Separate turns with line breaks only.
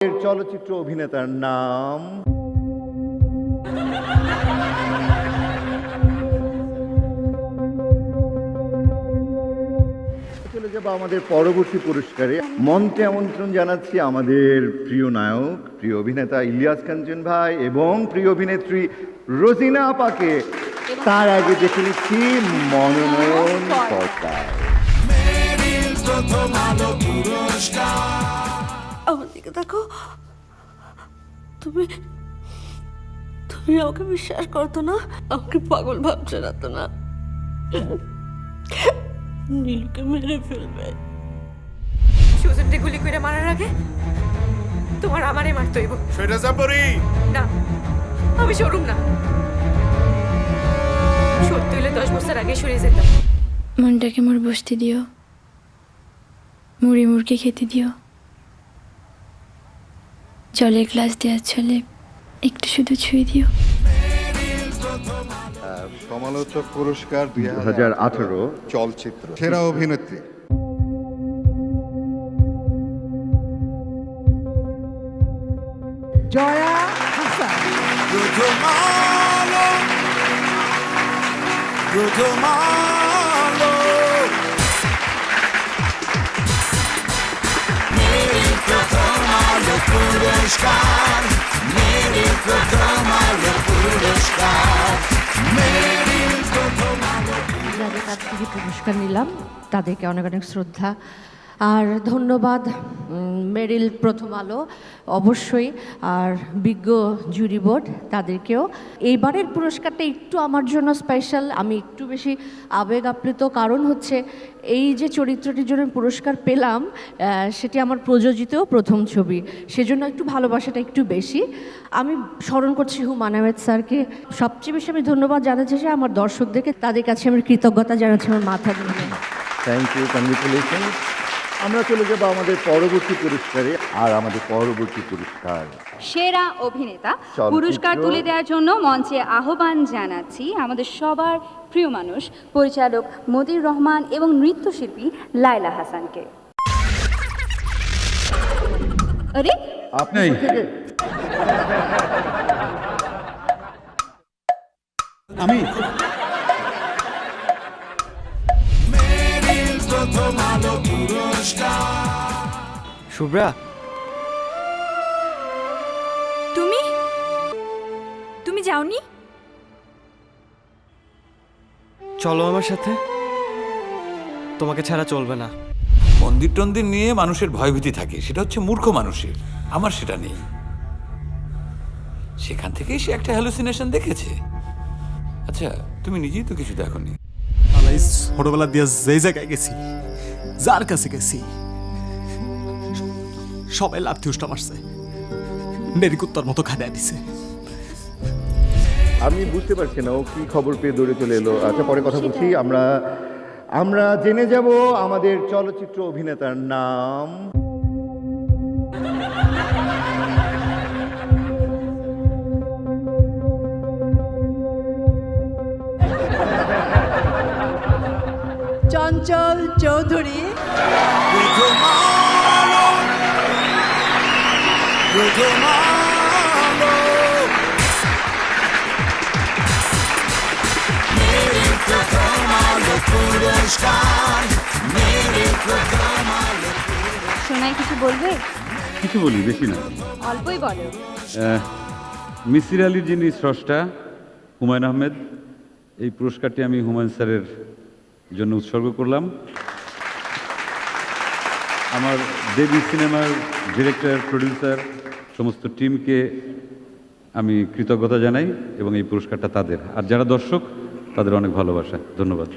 এর চলচ্চিত্র অভিনেতার নাম চলে যাব আমাদের পরবর্তী পুরস্কারে। মঞ্চে আমন্ত্রণ জানাচ্ছি আমাদের প্রিয় নায়ক, প্রিয় অভিনেতা ইলিয়াস কাঞ্চন ভাই এবং প্রিয় অভিনেত্রী রোজিনা আপাকে। তার আগে দেখে নিচ্ছি মনোনয়ন পত্র।
আমার দিকে দেখো, তুমি তুমি আমাকে বিশ্বাস করতো না, আমাকে পাগল ভাবছে না তো না? নীলুকে মেরে ফেলবে।
সুজনকে গুলি করে মারার আগে তোমার আমারে মারতে হইব।
সেটা যাবরি
না, আমি সরুম না। সত্যি হলে 10 বছর আগে সরে যেতাম।
মনটাকে মোর বসতে দিও, মুড়ি মুড়কে খেতে দিও, জলের গ্লাস দেওয়ার ছলে একটু শুধু ছুঁয়ে দিও।
সমালোচক পুরস্কার
2018
চলচ্চিত্র সেরা অভিনেত্রী
জয়া হাসান।
যাদের কাছ থেকে পুরস্কার নিলাম তাদেরকে অনেক অনেক শ্রদ্ধা আর ধন্যবাদ। মেরিল, প্রথম আলো অবশ্যই, আর বিজ্ঞ জুরি বোর্ড তাদেরকেও। এইবারের পুরস্কারটা একটু আমার জন্য স্পেশাল, আমি একটু বেশি আবেগ আপ্লুত, কারণ হচ্ছে এই যে চরিত্রটির জন্য পুরস্কার পেলাম সেটি আমার প্রযোজিত প্রথম ছবি, সেজন্য একটু ভালোবাসাটা একটু বেশি। আমি স্মরণ করছি হুমায়ূন আহমেদ স্যারকে, সবচেয়ে বেশি আমি ধন্যবাদ জানাচ্ছি যে আমার দর্শকদেরকে, তাদের কাছে আমার কৃতজ্ঞতা জানাচ্ছি আমার মাথা ধরে।
Thank you, congratulation. আমরা চলে যাব আমাদের পরবর্তী পুরস্কারে। আর আমাদের পরবর্তী পুরস্কার
সেরা অভিনেতা
চলচ্চিত্র।
পুরস্কার তুলে দেওয়ার জন্য মঞ্চে আহ্বান জানাচ্ছি আমাদের সবার প্রিয় মানুষ, পরিচালক মতিউর রহমান এবং নৃত্যশিল্পী লায়লা হাসানকে। আরে
আপনি
আমি
শুভ্রা,
তুমি তুমি যাওনি?
চলো আমার সাথে, তোমাকে ছাড়া চলবে না।
মন্দির টন্দির নিয়ে মানুষের ভয়ভীতি থাকে, সেটা হচ্ছে মূর্খ মানুষের। আমার সেটা নেই। সেখান থেকেই সে একটা হ্যালুসিনেশন দেখেছে। আচ্ছা, তুমি নিজেই তো কিছু দেখোনি।
ছোটবেলা দিয়ে যেই জায়গায় গেছি, যার কাছে গেছি, সবাই লাথি উষ্টা মারছে, নেরিকুত্তার মতো খাদায় দিছে।
আমি বুঝতে পারছি না ও কি খবর পেয়ে দৌড়ে চলে এলো। আচ্ছা, পরে কথা বলছি। আমরা জেনে যাব আমাদের চলচ্চিত্র অভিনেতার নাম।
চঞ্চল চৌধুরী।
সোনাই কিছু বলবে?
কিছু বলি, বেশি না।
অল্পই বলো।
মিসির আলীর যিনি স্রষ্টা হুমায়ূন আহমেদ, এই পুরস্কারটি আমি হুমায়ূন স্যারের জন্য উৎসর্গ করলাম। আমার দেবী সিনেমার ডিরেক্টর, প্রডিউসার, সমস্ত টিমকে আমি কৃতজ্ঞতা জানাই এবং এই পুরস্কারটা তাদের, আর যারা দর্শক তাদের অনেক ভালোবাসা। ধন্যবাদ।